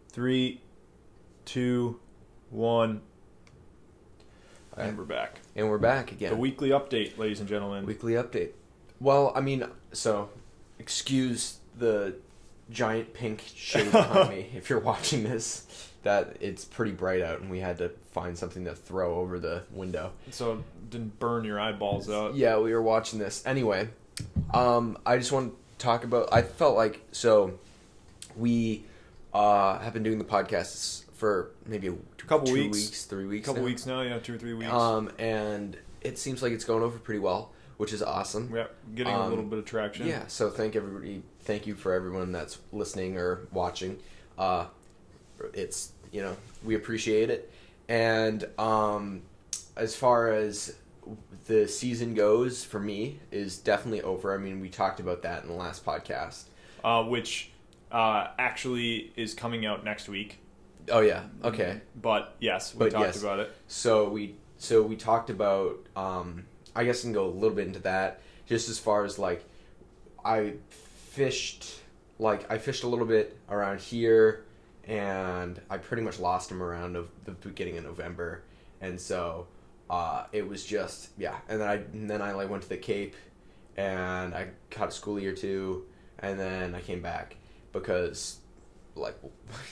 3, 2, 1. And we're back. And we're back again. The weekly update, ladies and gentlemen. Weekly update. Well, I mean, so, excuse the giant pink shade behind me if you're watching this. That it's pretty bright out and we had to find something to throw over the window. So it didn't burn your eyeballs out. Yeah, we were watching this. Anyway, I just want to talk about, I felt like, so we have been doing the podcasts for maybe couple 2 weeks. weeks, 3 weeks Couple now. weeks now, yeah, 2 or 3 weeks. And it seems like it's going over pretty well, which is awesome. Yeah, getting a little bit of traction. Yeah, so thank you for everyone that's listening or watching. It's, we appreciate it. And as far as the season goes, for me, is definitely over. I mean, we talked about that in the last podcast. Which actually is coming out next week. Oh, yeah. Okay. But, yes, we talked about it. So we talked about, I guess I can go a little bit into that, just as far as, like, I fished a little bit around here, and I pretty much lost them around the beginning of November, and so it was just, yeah, and then I like went to the Cape, and I caught a schoolie or two, and then I came back, because, like,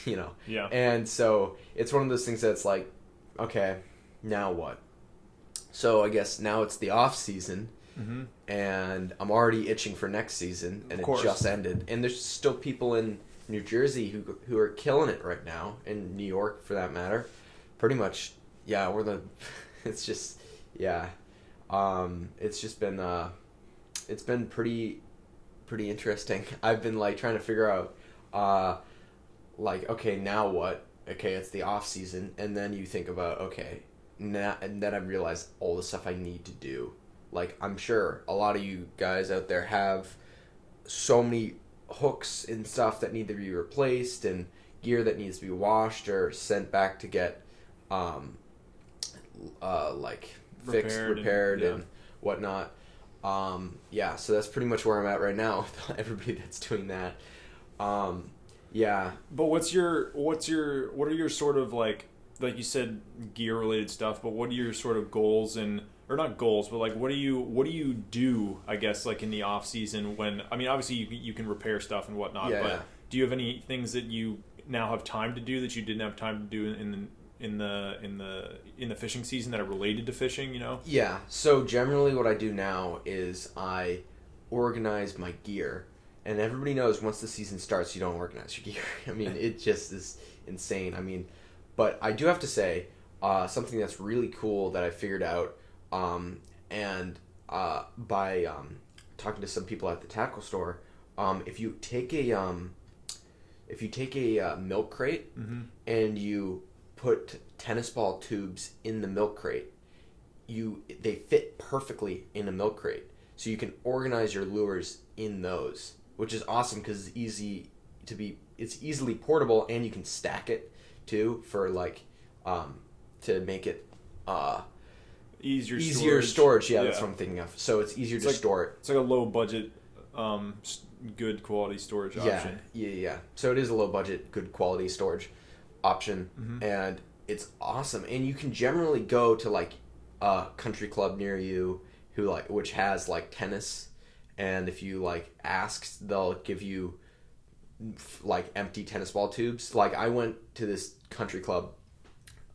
Yeah. and so it's one of those things that's like, okay, now what? So I guess now it's the off season, and I'm already itching for next season, and it just ended. And there's still people in New Jersey who are killing it right now, in New York for that matter. Pretty much, yeah. It's just, yeah. It's just been it's been pretty interesting. I've been like trying to figure out, like, okay, now what? Okay, it's the off season, and then you think about, okay, now, and then I realize all the stuff I need to do. Like, I'm sure a lot of you guys out there have so many hooks and stuff that need to be replaced, and gear that needs to be washed or sent back to get, like, fixed, repaired, and whatnot. Yeah, so that's pretty much where I'm at right now with everybody that's doing that. Yeah. But what are your sort of like you said, gear related stuff, but what are your sort of goals or not goals, but like what do you do, I guess, like in the off season when, I mean, obviously you can repair stuff and whatnot, but do you have any things that you now have time to do that you didn't have time to do in the fishing season that are related to fishing, Yeah. So generally what I do now is I organize my gear. And everybody knows once the season starts, you don't organize your gear. I mean, it just is insane. I mean, but I do have to say, something that's really cool that I figured out, and by talking to some people at the tackle store, if you take a milk crate and you put tennis ball tubes in the milk crate, they fit perfectly in a milk crate. So you can organize your lures in those, which is awesome because it's easily portable, and you can stack it too for like to make it easier storage. Yeah, that's what I'm thinking of. So it's easier to store it. It's like a low budget, good quality storage option. Yeah. So it is a low budget, good quality storage option, and it's awesome. And you can generally go to like a country club near you which has like tennis. And if you, like, ask, they'll give you, like, empty tennis ball tubes. Like, I went to this country club.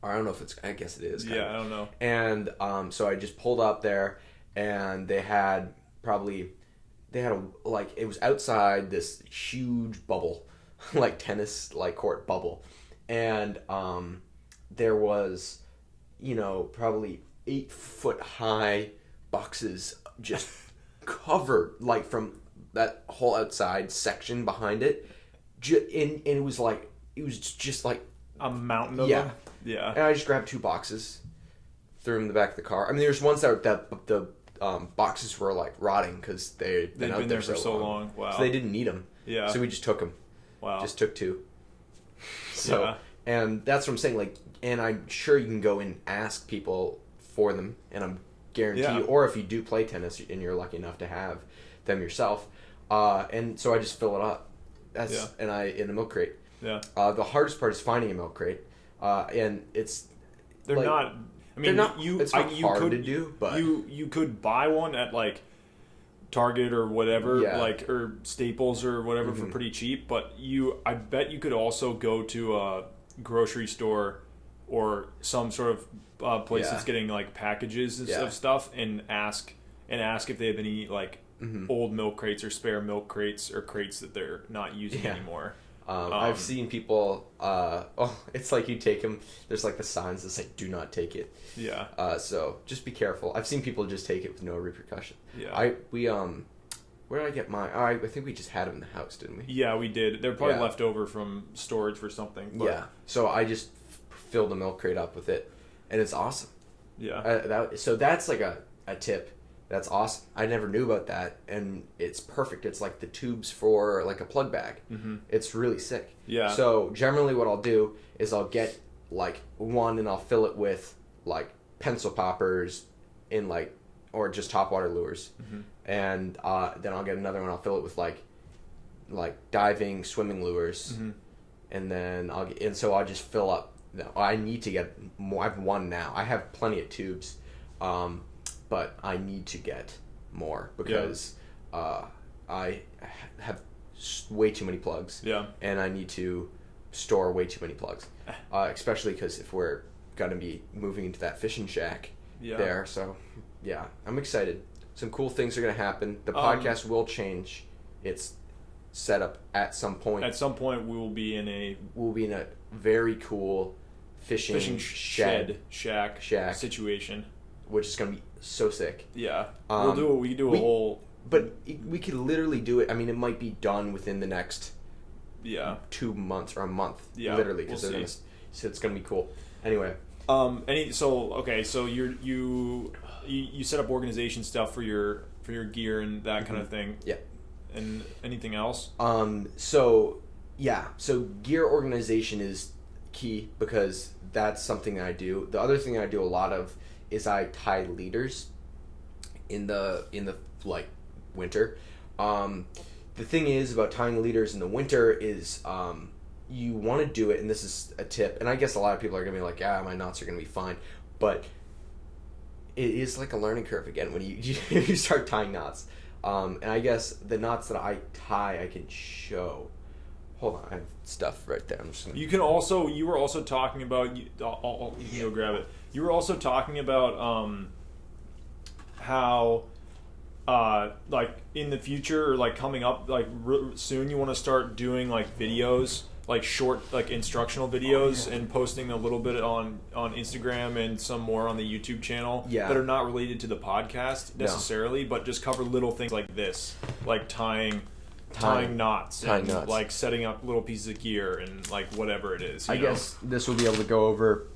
Or I don't know if I guess it is. Yeah, I don't know. And so I just pulled up there, and they had it was outside this huge bubble, like, tennis, like, court bubble. And there was, probably 8-foot-high boxes just covered, like, from that whole outside section behind it, and it was just like a mountain of them. Yeah. And I just grabbed 2 boxes, threw them in the back of the car. I mean, there's ones that the boxes were like rotting because they've been there for so long. Wow. So they didn't need them. Yeah. So we just took them. Wow. Just took 2. So and that's what I'm saying. Like, and I'm sure you can go and ask people for them, and I'm guarantee you, or if you do play tennis and you're lucky enough to have them yourself, and so I just fill it up in a milk crate. Yeah. The hardest part is finding a milk crate, and it's they're like, not. I mean, it's not hard to do, but you could buy one at like Target or whatever, like, or Staples or whatever for pretty cheap. But I bet you could also go to a grocery store or some sort of place that's getting like packages of stuff and ask if they have any like old milk crates or spare milk crates or crates that they're not using anymore. I've seen people. It's like you take them. There's like the signs that say "Do not take it." Yeah. So just be careful. I've seen people just take it with no repercussion. Yeah. Where did I get mine? I think we just had them in the house, didn't we? Yeah, we did. They're probably left over from storage for something. But... Yeah. So I just filled the milk crate up with it, and it's awesome. Yeah. So that's like a tip. That's awesome. I never knew about that, and it's perfect. It's like the tubes for like a plug bag. Mm-hmm. It's really sick. Yeah. So generally what I'll do is I'll get like one and I'll fill it with like pencil poppers in like, or just topwater lures. Mm-hmm. And then I'll get another one. I'll fill it with like diving, swimming lures. Mm-hmm. And then so I'll just fill up. I need to get more. I have one now. I have plenty of tubes. But I need to get more because I have way too many plugs. Yeah. And I need to store way too many plugs. Especially because if we're going to be moving into that fishing shack there. So, yeah, I'm excited. Some cool things are going to happen. The podcast will change its setup at some point. At some point, we will be in a very cool fishing shack situation. Which is going to be so sick. Yeah. We can do a whole... But we could literally do it. I mean, it might be done within the next 2 months or a month. Yeah, literally. Because so it's going to be cool. Anyway. So you set up organization stuff for your gear and that kind of thing. Yeah. And anything else? So gear organization is key because that's something that I do. The other thing I do a lot of is I tie leaders in the like winter. The thing is about tying leaders in the winter is you want to do it, and this is a tip, and I guess a lot of people are gonna be like, my knots are gonna be fine, but it is like a learning curve again when you start tying knots. And I guess the knots that I tie I can show. Hold on, I have stuff right there. I'm just gonna... You were also talking about. You can go grab it. You were also talking about how, like in the future or like coming up, like soon, you want to start doing like videos, like short, like instructional videos, and posting a little bit on Instagram and some more on the YouTube channel that are not related to the podcast necessarily, but just cover little things like this, like tying knots, like setting up little pieces of gear and like whatever it is. I guess this will be able to go over.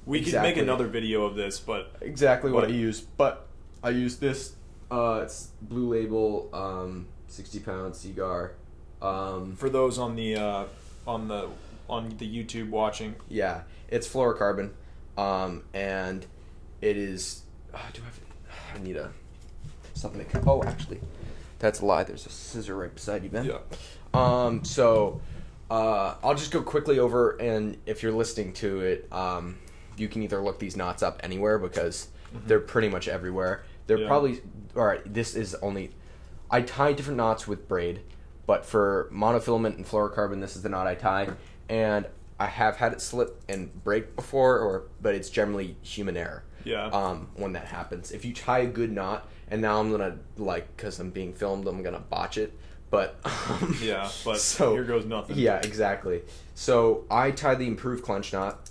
We could make another video of this, but exactly what I use. But I use this. It's Blue Label, 60-pound Seagar. For those on the YouTube watching, it's fluorocarbon, and it is. I need something to. Oh, actually. That's a lie. There's a scissor right beside you, Ben. Yeah. So, I'll just go quickly over, and if you're listening to it, you can either look these knots up anywhere because they're pretty much everywhere. They're probably... Alright, this is only... I tie different knots with braid, but for monofilament and fluorocarbon, this is the knot I tie, and I have had it slip and break before, but it's generally human error. When that happens. If you tie a good knot, and now I'm gonna, because I'm being filmed, I'm gonna botch it, but... so, here goes nothing. Yeah, exactly. So, I tie the improved clench knot,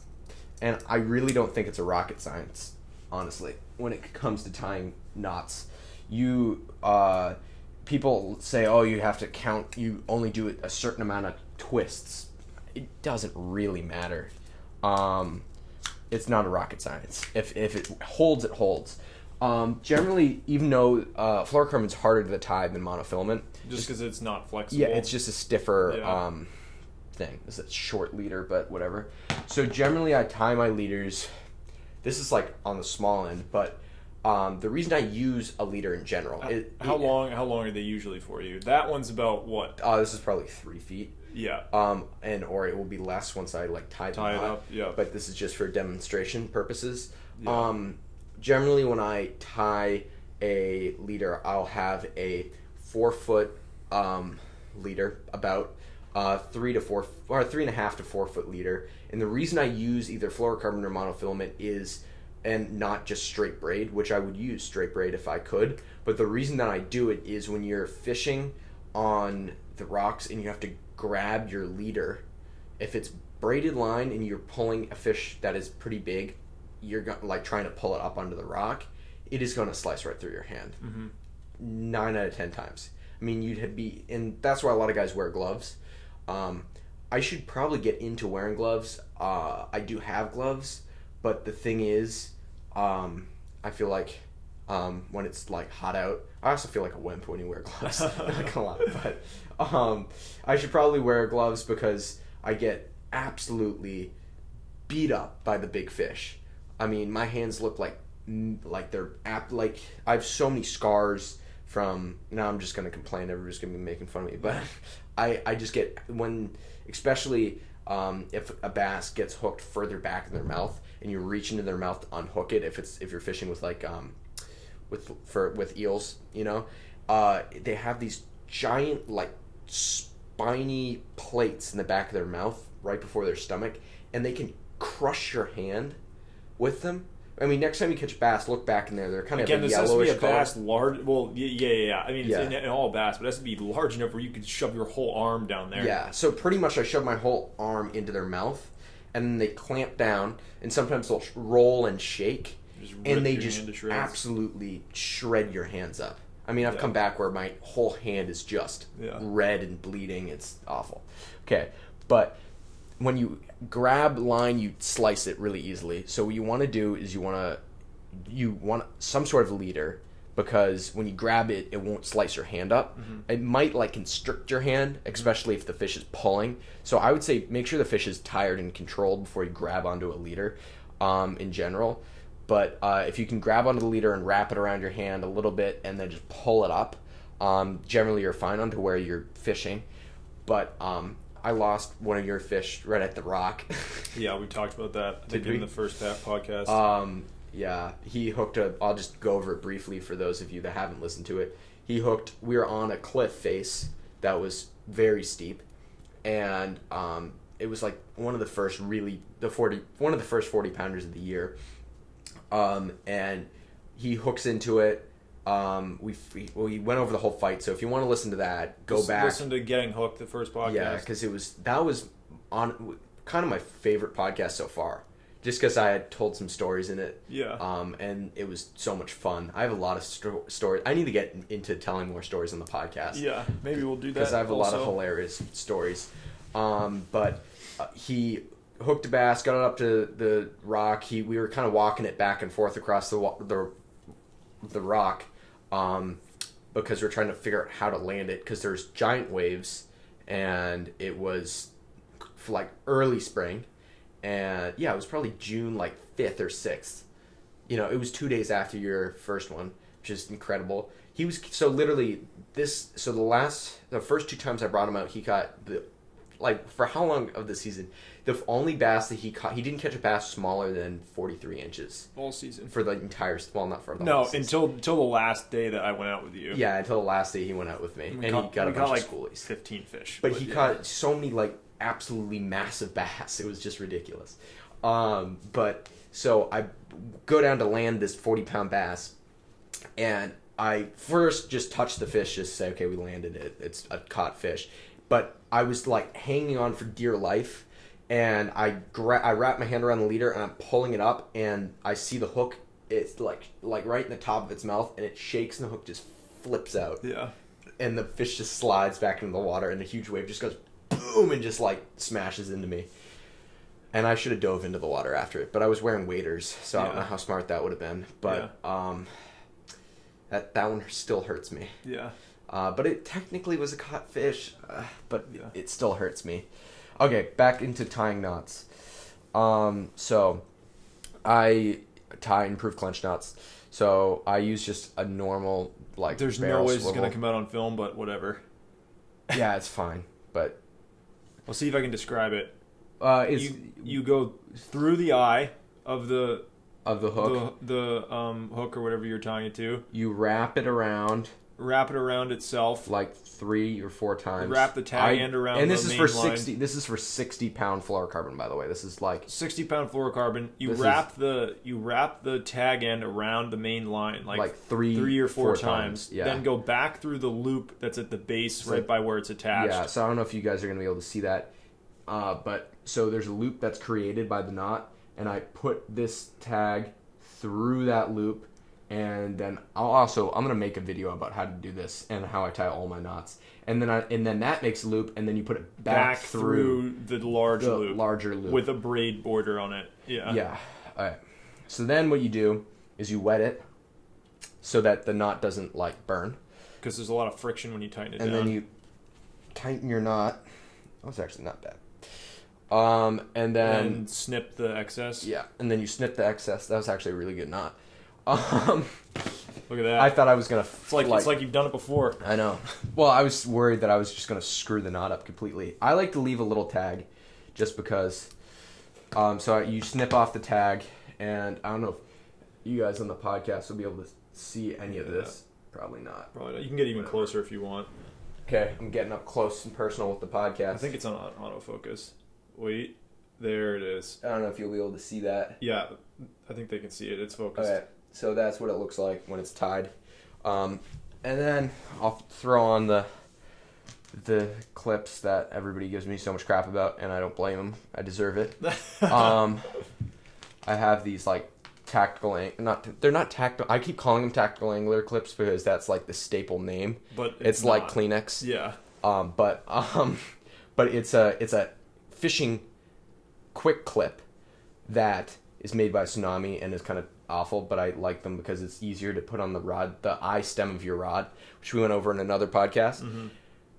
and I really don't think it's a rocket science, honestly, when it comes to tying knots. People say, you have to count, you only do a certain amount of twists. It doesn't really matter. It's not a rocket science. If it holds, it holds. Generally, even though fluorocarbon's harder to tie than monofilament, just because it's not flexible. Yeah, it's just a stiffer thing. It's a short leader, but whatever. So generally, I tie my leaders. This is like on the small end, but The reason I use a leader in general. How long are they usually for you? That one's about what? This is probably 3 feet. Yeah. Or it will be less once I like tie it up. Yeah. But this is just for demonstration purposes. Yeah. Generally, when I tie a leader, I'll have a 4 foot leader, about 3.5 to 4 foot leader. And the reason I use either fluorocarbon or monofilament is, and not just straight braid, which I would use straight braid if I could. But the reason that I do it is when you're fishing on the rocks and you have to grab your leader, if it's braided line and you're pulling a fish that is pretty big, you're like trying to pull it up onto the rock, it is going to slice right through your hand. 9 out of 10 times. I mean, and that's why a lot of guys wear gloves. I should probably get into wearing gloves. I do have gloves, but the thing is, I feel like when it's like hot out, I also feel like a wimp when you wear gloves. Not gonna lie, but I should probably wear gloves because I get absolutely beat up by the big fish. I mean, my hands look like they're like I have so many scars from. Now I'm just gonna complain. Everybody's gonna be making fun of me, but I just get especially if a bass gets hooked further back in their mouth and you reach into their mouth to unhook it. If you're fishing with like with eels, they have these giant like spiny plates in the back of their mouth right before their stomach, and they can crush your hand with them. I mean, next time you catch a bass, look back in there. They're kind of a yellowish color. Again, this has to be a bass large. Well, yeah. I mean, it's in all bass, but it has to be large enough where you could shove your whole arm down there. Yeah, so pretty much I shove my whole arm into their mouth, and then they clamp down, and sometimes they'll roll and shake, and they just absolutely shred your hands up. I mean, I've come back where my whole hand is just red and bleeding. It's awful. Okay, but when you grab line, you slice it really easily. So what you want to do is you want some sort of leader, because when you grab it, it won't slice your hand up. It might like constrict your hand, especially if the fish is pulling. So I would say make sure the fish is tired and controlled before you grab onto a leader in general. But if you can grab onto the leader and wrap it around your hand a little bit and then just pull it up, generally you're fine onto where you're fishing. But I lost one of your fish right at the rock. Yeah, we talked about that in the first podcast. Yeah, he hooked I'll just go over it briefly for those of you that haven't listened to it. We were on a cliff face that was very steep, and it was like one of the first 40 pounders of the year. And he hooks into it. We went over the whole fight, so if you want to listen to that, go back. Listen to Getting Hooked, the first podcast. Yeah, because that was on kind of my favorite podcast so far, just because I had told some stories in it. Yeah. And it was so much fun. I have a lot of stories. I need to get into telling more stories on the podcast. Yeah, maybe we'll do that. Because I have a lot of hilarious stories. But he hooked a bass, got it up to the rock. We were kind of walking it back and forth across the rock, because we're trying to figure out how to land it, because there's giant waves, and it was like early spring, and it was probably June like 5th or 6th. It was 2 days after your first one, which is incredible. He was so literally the first 2 times I brought him out, he got for how long of the season? The only bass that he caught, he didn't catch a bass smaller than 43 inches. All season. For the entire, not for the whole season. until the last day that I went out with you. Yeah, until the last day he went out with me. He got a bunch of schoolies. 15 fish. But he caught so many, absolutely massive bass. It was just ridiculous. But, so I go down to land this 40-pound bass, and I first just touched the fish, just say, okay, we landed it. It's a caught fish. But I was, hanging on for dear life, and I wrap my hand around the leader, and I'm pulling it up, and I see the hook. It's, like right in the top of its mouth, and it shakes, and the hook just flips out. Yeah. And the fish just slides back into the water, and the huge wave just goes boom and just, smashes into me. And I should have dove into the water after it, but I was wearing waders, so I don't know how smart that would have been. But that one still hurts me. Yeah. But it technically was a caught fish, but it still hurts me. Okay, back into tying knots. So I tie improved clench knots. So I use just a normal like. There's no way it's gonna come out on film, but whatever. Yeah, it's fine. But I'll see if I can describe it. You go through the eye of the hook, the hook or whatever you're tying it to. You wrap it around itself like 3 or 4 times. Wrap the tag end around. And this the is main for line. 60. This is for 60-pound fluorocarbon, by the way. This is like 60-pound fluorocarbon. You wrap the tag end around the main line like 3 or 4 times. Yeah. Then go back through the loop that's at the base right by where it's attached. Yeah. So I don't know if you guys are gonna be able to see that, but so there's a loop that's created by the knot, and I put this tag through that loop. And then I'm gonna make a video about how to do this and how I tie all my knots. And then that makes a loop, and then you put it back through the larger loop with a braid border on it. Yeah. Yeah. All right. So then what you do is you wet it so that the knot doesn't like burn. Because there's a lot of friction when you tighten it down. And then you tighten your knot. That was actually not bad. And then snip the excess. Yeah. And then you snip the excess. That was actually a really good knot. Look at that. I thought I was gonna. It's like you've done it before. I know. Well, I was worried that I was just gonna screw the knot up completely. I like to leave a little tag, just because. So you snip off the tag, and I don't know if you guys on the podcast will be able to see any of this. Probably not. Probably not. You can get even closer if you want. Okay, I'm getting up close and personal with the podcast. I think it's on autofocus. Wait, there it is. I don't know if you'll be able to see that. Yeah, I think they can see it. It's focused. Okay. So that's what it looks like when it's tied. And then I'll throw on the clips that everybody gives me so much crap about, and I don't blame them. I deserve it. I have these like tactical they're not tactical. I keep calling them tactical angler clips because that's like the staple name. But it's like Kleenex. Yeah. But it's a fishing quick clip that is made by Tsunami and is kind of awful, but I like them because it's easier to put on the rod, the eye stem of your rod, which we went over in another podcast. Mm-hmm.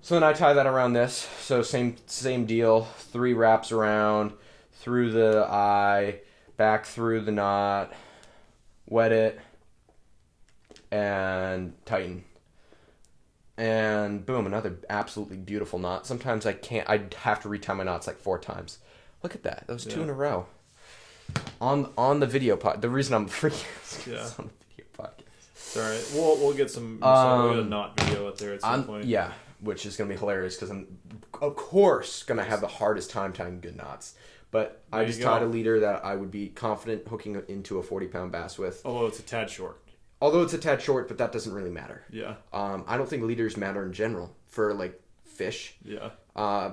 So then I tie that around this. So same deal. 3 wraps around, through the eye, back through the knot, wet it, and tighten. And boom, another absolutely beautiful knot. Sometimes I have to retie my knots like 4 times. Look at that. That was 2 in a row. On the video pod. The reason I'm freaking is on the video podcast. It's all right. We'll get some we'll get a knot video out there at some point. Yeah, which is gonna be hilarious because I'm of course gonna have the hardest time tying good knots. But I just tied a leader that I would be confident hooking into a 40-pound bass with. Although it's a tad short, but that doesn't really matter. Yeah. I don't think leaders matter in general for like fish. Yeah.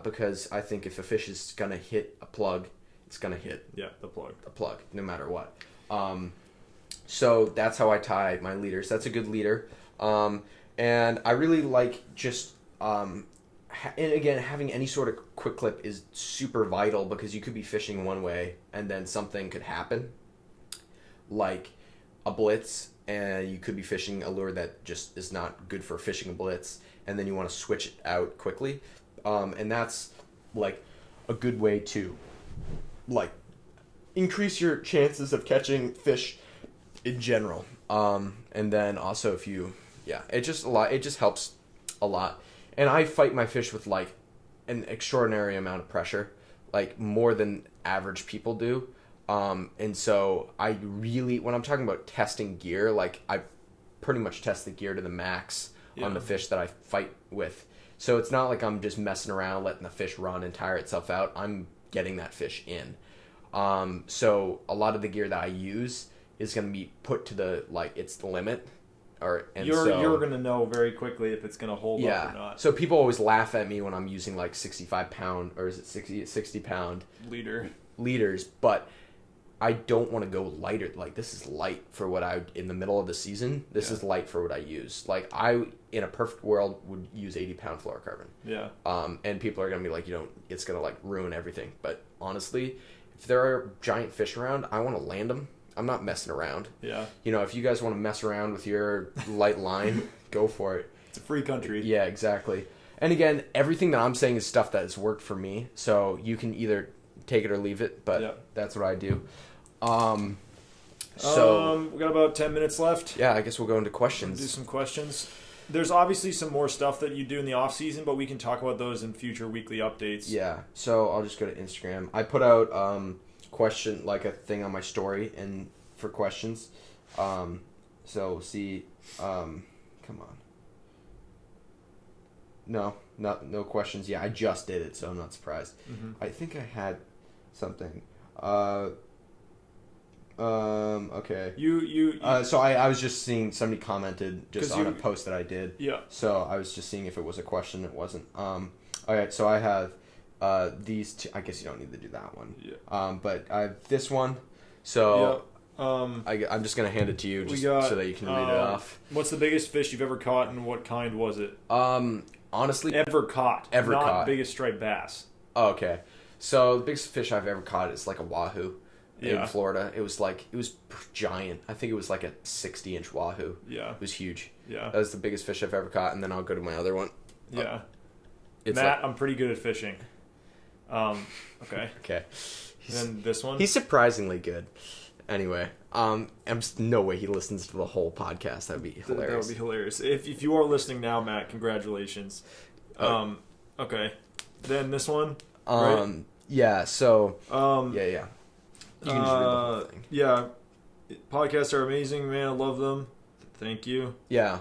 Because I think if a fish is gonna hit a plug, it's gonna hit the plug no matter what. So that's how I tie my leaders. That's a good leader. And I really like just and again, having any sort of quick clip is super vital because you could be fishing one way and then something could happen, like a blitz, and you could be fishing a lure that just is not good for fishing a blitz, and then you want to switch it out quickly, and that's like a good way to like increase your chances of catching fish in general. And then also if you it just helps a lot. And I fight my fish with like an extraordinary amount of pressure, like more than average people do. And so I really, when I'm talking about testing gear, like I pretty much test the gear to the max on the fish that I fight with. So it's not like I'm just messing around, letting the fish run and tire itself out. I'm getting that fish in. So a lot of the gear that I use is going to be put to the, like, it's the limit. You're going to know very quickly if it's going to hold up or not. So people always laugh at me when I'm using like 65-pound, or is it 60-pound leaders, but I don't want to go lighter. Like, this is light for what in the middle of the season, this is light for what I use. Like, I, in a perfect world, would use 80-pound fluorocarbon. Yeah. And people are going to be like, it's going to like ruin everything. But honestly, if there are giant fish around, I want to land them. I'm not messing around. Yeah. If you guys want to mess around with your light line, go for it. It's a free country. Yeah, exactly. And again, everything that I'm saying is stuff that has worked for me. So you can either take it or leave it, but that's what I do. So we got about 10 minutes left. Yeah, I guess we'll go into questions. Do some questions. There's obviously some more stuff that you do in the off season, but we can talk about those in future weekly updates. Yeah. So I'll just go to Instagram. I put out question like a thing on my story and for questions. So see, come on. No questions. Yeah, I just did it, so I'm not surprised. Mm-hmm. I think I had something. Okay. So I was just seeing somebody commented just on a post that I did. Yeah. So I was just seeing if it was a question. It wasn't. Okay. So I have these two. I guess you don't need to do that one. Yeah. But I have this one. So yeah. I'm just gonna hand it to you just so that you can read it off. What's the biggest fish you've ever caught, and what kind was it? Honestly, ever caught. Ever not caught. Biggest striped bass. Oh, okay. So the biggest fish I've ever caught is like a wahoo. Yeah. In Florida. It was giant. I think it was like a 60-inch wahoo. Yeah. It was huge. Yeah. That was the biggest fish I've ever caught, and then I'll go to my other one. Yeah. Matt, I'm pretty good at fishing. Okay. Okay. Then this one? He's surprisingly good. Anyway, no way he listens to the whole podcast. That'd be hilarious. That would be hilarious. If you are listening now, Matt, congratulations. Okay. Then this one? Right? Yeah, so yeah. You can just read the whole thing. Yeah. Podcasts are amazing, man. I love them. Thank you. Yeah.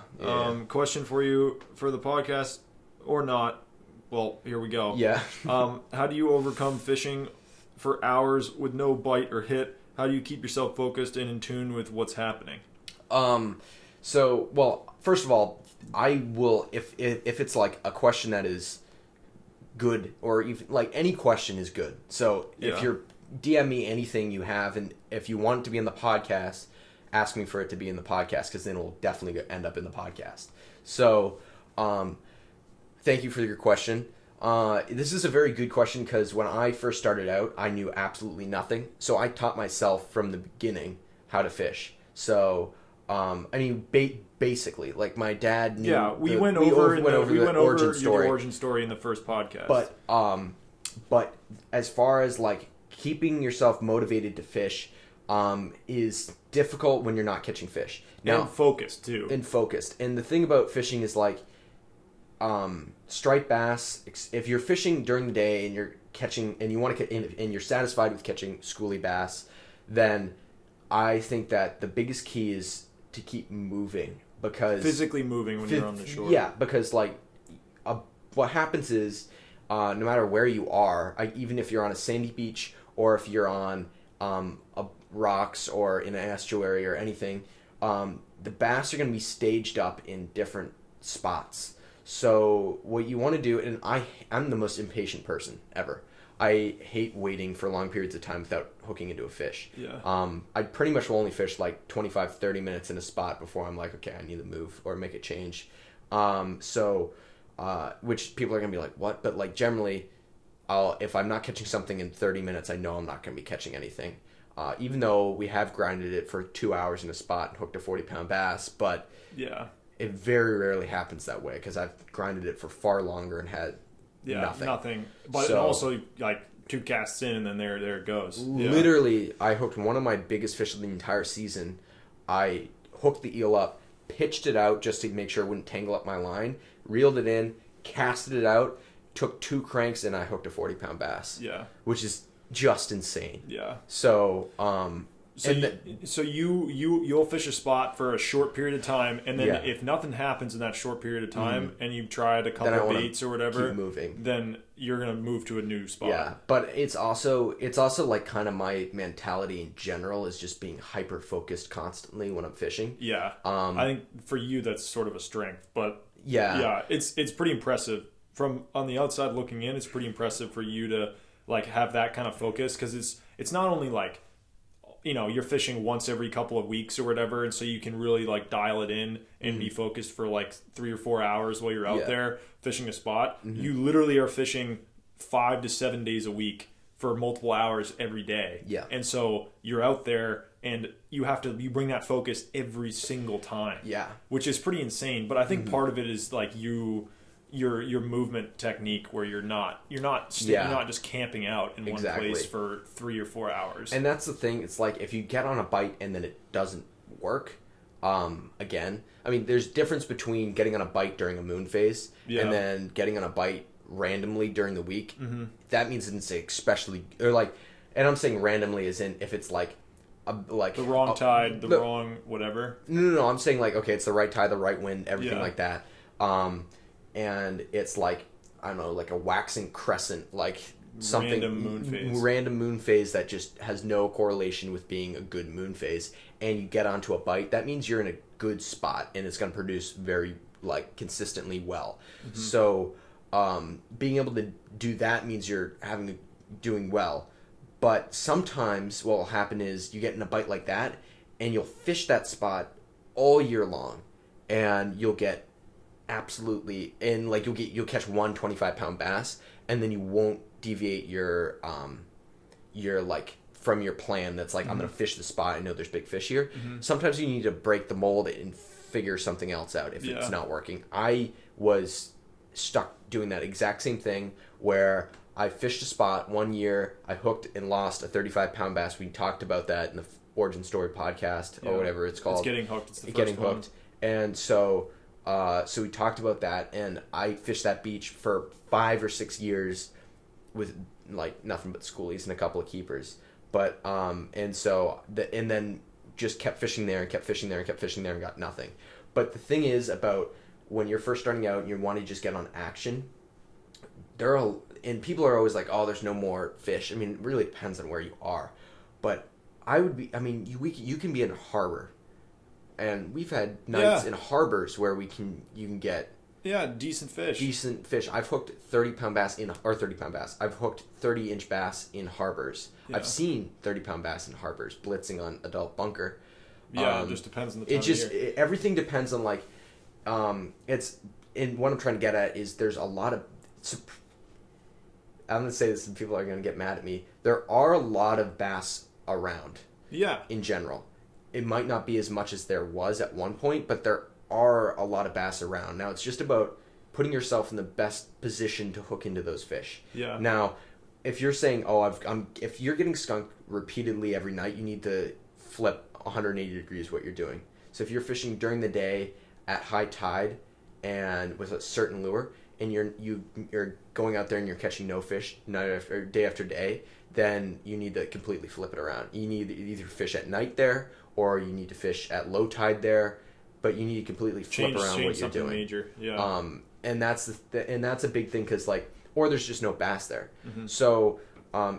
Question for you for the podcast or not. Well, here we go. Yeah. How do you overcome fishing for hours with no bite or hit? How do you keep yourself focused and in tune with what's happening? So, well, first of all, I will if it's like a question that is good, or even like any question is good. So if you're DM me anything you have, and if you want it to be in the podcast, ask me for it to be in the podcast, because then it'll definitely end up in the podcast. So, thank you for your question. This is a very good question, because when I first started out, I knew absolutely nothing. So I taught myself from the beginning how to fish. So, I mean, basically, like my dad knew. Yeah, we went over the origin story in the first podcast. But as far as like keeping yourself motivated to fish, is difficult when you're not catching fish. Now, and focused too. And focused. And the thing about fishing is like, striped bass. If you're fishing during the day and you're catching, and you want to, and you're satisfied with catching schoolie bass, then I think that the biggest key is to keep moving, because physically moving when you're on the shore. Yeah, because like, what happens is, no matter where you are, even if you're on a sandy beach, or if you're on rocks or in an estuary or anything, the bass are going to be staged up in different spots. So what you want to do, and I'm the most impatient person ever. I hate waiting for long periods of time without hooking into a fish. Yeah. I pretty much will only fish like 25, 30 minutes in a spot before I'm like, okay, I need to move or make a change. Which people are going to be like, what? But like generally, if I'm not catching something in 30 minutes, I know I'm not going to be catching anything. Even though we have grinded it for 2 hours in a spot and hooked a 40-pound bass, but yeah, it very rarely happens that way, because I've grinded it for far longer and had nothing. But also like 2 casts in, and then there it goes. Literally, I hooked one of my biggest fish of the entire season. I hooked the eel up, pitched it out just to make sure it wouldn't tangle up my line, reeled it in, casted it out, took 2 cranks, and I hooked a 40-pound bass. Yeah. Which is just insane. Yeah. So, you'll fish a spot for a short period of time, and then if nothing happens in that short period of time, and you tried a couple of baits or whatever, keep moving, then you're gonna move to a new spot. Yeah, but it's also like kind of my mentality in general is just being hyper focused constantly when I'm fishing. Yeah. I think for you that's sort of a strength, but yeah, it's pretty impressive from on the outside looking in. It's pretty impressive for you to like have that kind of focus, because it's not only like, you know, you're fishing once every couple of weeks or whatever, and so you can really like dial it in and be focused for like 3 or 4 hours while you're out there fishing a spot. You literally are fishing 5 to 7 days a week for multiple hours every day. Yeah. And so you're out there and you bring that focus every single time. Yeah. Which is pretty insane. But I think part of it is like you your movement technique where you're not just camping out in one place for 3 or 4 hours. And that's the thing. It's like if you get on a bite and then it doesn't work, again, I mean, there's difference between getting on a bite during a moon phase and then getting on a bite randomly during the week. Mm-hmm. That means it's especially, or like, and I'm saying randomly as in if it's like the wrong tide, the wrong whatever. No. I'm saying like, okay, it's the right tide, the right wind, everything like that. And it's like, I don't know, like a waxing crescent, like something random moon phase that just has no correlation with being a good moon phase, and you get onto a bite. That means you're in a good spot, and it's going to produce very like consistently well. Mm-hmm. So being able to do that means you're doing well. But sometimes what will happen is you get in a bite like that, and you'll fish that spot all year long, and you'll get absolutely, and like you'll catch one 25-pound bass, and then you won't deviate your like from your plan. That's like, I'm gonna fish the spot. I know there's big fish here. Mm-hmm. Sometimes you need to break the mold and figure something else out if it's not working. I was stuck doing that exact same thing where I fished a spot one year. I hooked and lost a 35-pound bass. We talked about that in the Origin Story podcast or whatever it's called. It's getting hooked. It's the first one. And so we talked about that, and I fished that beach for 5 or 6 years with like nothing but schoolies and a couple of keepers. But and then just kept fishing there and kept fishing there and kept fishing there and got nothing. But the thing is about when you're first starting out and you want to just get on action, and people are always like, oh, there's no more fish. I mean, it really depends on where you are. But you can be in a harbor. And we've had nights in harbors where you can get decent fish. I've hooked 30-pound bass I've hooked 30-inch bass in harbors. Yeah. I've seen 30-pound bass in harbors blitzing on adult bunker. Yeah, it just depends on the time of year. Everything depends on like it's, and what I'm trying to get at is there's a lot of, I'm going to say this and people are going to get mad at me. There are a lot of bass around. Yeah. In general. It might not be as much as there was at one point, but there are a lot of bass around. Now, it's just about putting yourself in the best position to hook into those fish. Yeah. Now, if you're saying, if you're getting skunked repeatedly every night, you need to flip 180 degrees what you're doing. So if you're fishing during the day at high tide and with a certain lure, and you're going out there and you're catching no fish day after day, then you need to completely flip it around. You need to either fish at night there, or you need to fish at low tide there, but you need to completely flip around what you're doing. Major. Yeah. And that's a big thing because or there's just no bass there. Mm-hmm. So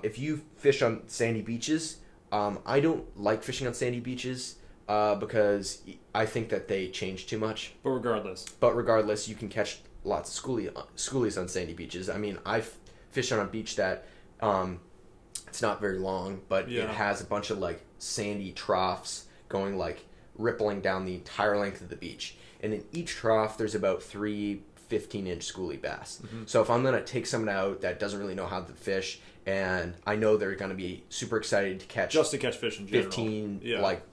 if you fish on sandy beaches, I don't like fishing on sandy beaches because I think that they change too much. But regardless, you can catch lots of schoolies on sandy beaches. I mean, I've fished on a beach that it's not very long, but it has a bunch of like sandy troughs going like rippling down the entire length of the beach. And in each trough, there's about 3 15-inch schoolie bass. Mm-hmm. So if I'm going to take someone out that doesn't really know how to fish, and I know they're going to be super excited to catch fish in general. 15, like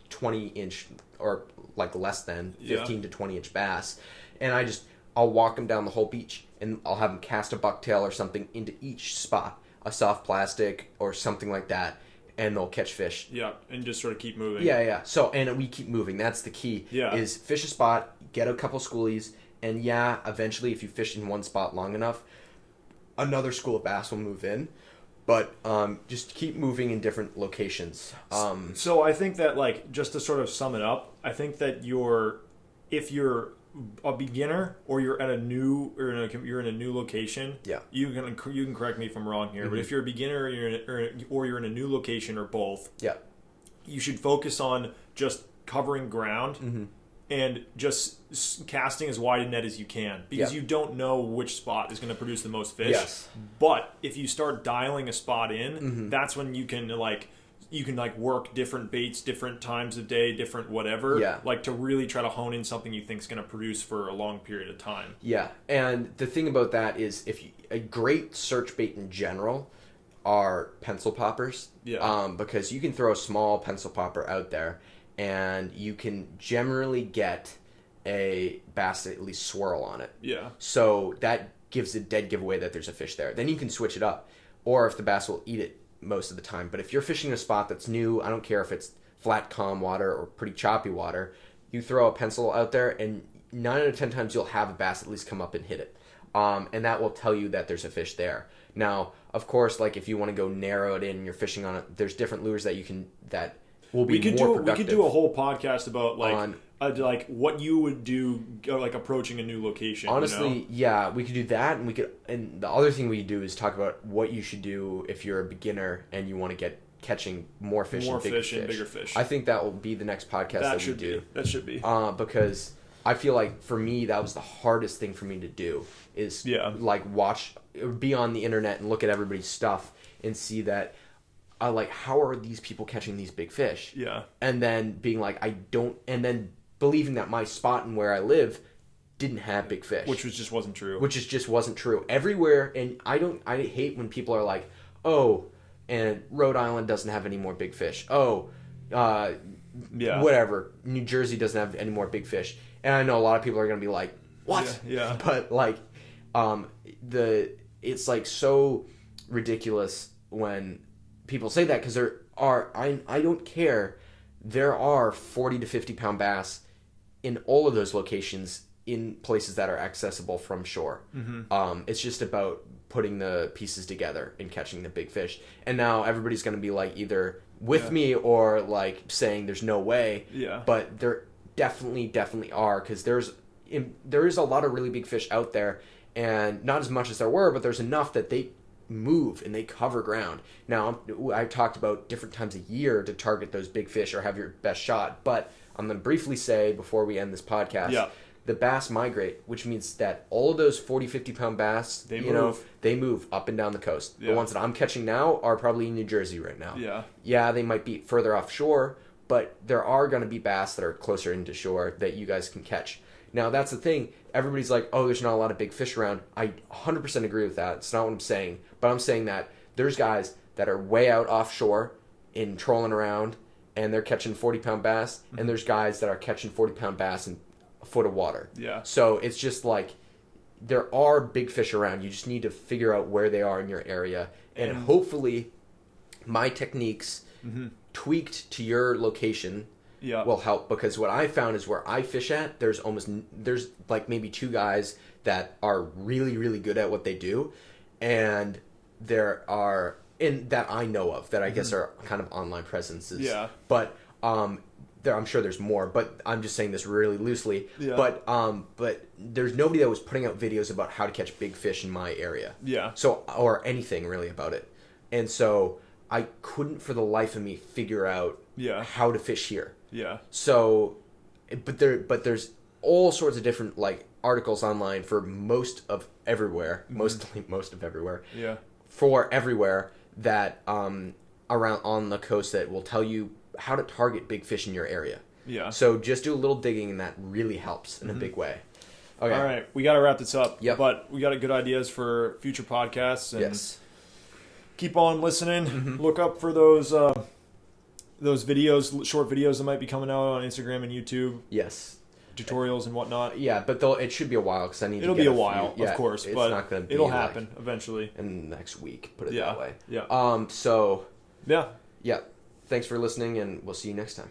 20-inch or like less than 15 to 20-inch bass, and I'll walk them down the whole beach, and I'll have them cast a bucktail or something into each spot, a soft plastic or something like that, and they'll catch fish. Yeah, and just sort of keep moving. Yeah. So, and we keep moving. That's the key. Yeah. Is fish a spot, get a couple schoolies, and eventually if you fish in one spot long enough, another school of bass will move in. But just keep moving in different locations. So I think that, like, just to sort of sum it up, I think that if you're a beginner or you're in a new location, you can correct me if I'm wrong here, mm-hmm. but if you're a beginner or you're in a new location or both, you should focus on just covering ground, mm-hmm. and just casting as wide a net as you can, because you don't know which spot is going to produce the most fish. Yes. But if you start dialing a spot in, mm-hmm. that's when you can work different baits, different times of day, different whatever, like to really try to hone in something you think is going to produce for a long period of time. Yeah, and the thing about that is a great search bait in general are pencil poppers. Yeah. Because you can throw a small pencil popper out there and you can generally get a bass to at least swirl on it. Yeah. So that gives a dead giveaway that there's a fish there. Then you can switch it up, or if the bass will eat it most of the time. But if you're fishing a spot that's new, I don't care if it's flat, calm water or pretty choppy water, you throw a pencil out there, and 9 out of 10 times you'll have a bass at least come up and hit it. And that will tell you that there's a fish there. Now, of course, like if you want to go narrow it in, you're fishing on it, there's different lures that you can, that will be more productive. We could do a whole podcast about like what you would do, like approaching a new location. Honestly, yeah, we could do that, and the other thing we could do is talk about what you should do if you're a beginner and you want to get catching more fish and bigger fish. I think that will be the next podcast that we do. That should be. Because I feel like for me that was the hardest thing for me to do is like be on the internet and look at everybody's stuff and see that like how are these people catching these big fish? Yeah. And then being like and then believing that my spot and where I live didn't have big fish. Which just wasn't true. Just wasn't true. Everywhere, and I hate when people are like, "Oh, and Rhode Island doesn't have any more big fish. Oh, whatever. New Jersey doesn't have any more big fish." And I know a lot of people are going to be like, "What?" Yeah. But like, it's like so ridiculous when people say that, because I don't care. There are 40 to 50 pound bass in all of those locations in places that are accessible from shore. Mm-hmm. It's just about putting the pieces together and catching the big fish. And now everybody's going to be like either with me or like saying there's no way. Yeah. But there definitely are, because there is a lot of really big fish out there, and not as much as there were, but there's enough that they move and they cover ground. Now, I've talked about different times a year to target those big fish or have your best shot, but I'm going to briefly say before we end this podcast, the bass migrate, which means that all of those 40, 50 pound bass, they move up and down the coast. Yeah. The ones that I'm catching now are probably in New Jersey right now. Yeah. Yeah, they might be further offshore, but there are going to be bass that are closer into shore that you guys can catch. Now, that's the thing. Everybody's like, oh, there's not a lot of big fish around. I 100% agree with that. It's not what I'm saying. But I'm saying that there's guys that are way out offshore in trolling around, and they're catching 40-pound bass, mm-hmm. and there's guys that are catching 40-pound bass in a foot of water. Yeah. So it's just like there are big fish around. You just need to figure out where they are in your area. And hopefully my techniques mm-hmm. tweaked to your location will help, because what I found is where I fish at, there's like maybe 2 guys that are really, really good at what they do, and there are, and that I know of, that I guess are kind of online presences. Yeah. But I'm sure there's more, but I'm just saying this really loosely. Yeah. But there's nobody that was putting out videos about how to catch big fish in my area. Yeah. So, or anything really about it. And so I couldn't for the life of me figure out how to fish here. Yeah. So, but there's all sorts of different like articles online for most of everywhere, mostly most of everywhere. Yeah. For everywhere that around on the coast that will tell you how to target big fish in your area. Yeah. So just do a little digging, and that really helps in a big way. Okay. All right, we got to wrap this up. Yep. But we got good ideas for future podcasts. And keep on listening. Mm-hmm. Look up for those videos, short videos that might be coming out on Instagram and YouTube. Yes. Tutorials and whatnot. Yeah, but it should be a while, because I need. It'll to get be a while, of course, it's but not gonna be it'll happen eventually. In the next week, put it that way. Yeah. So. Yeah. Yeah. Thanks for listening, and we'll see you next time.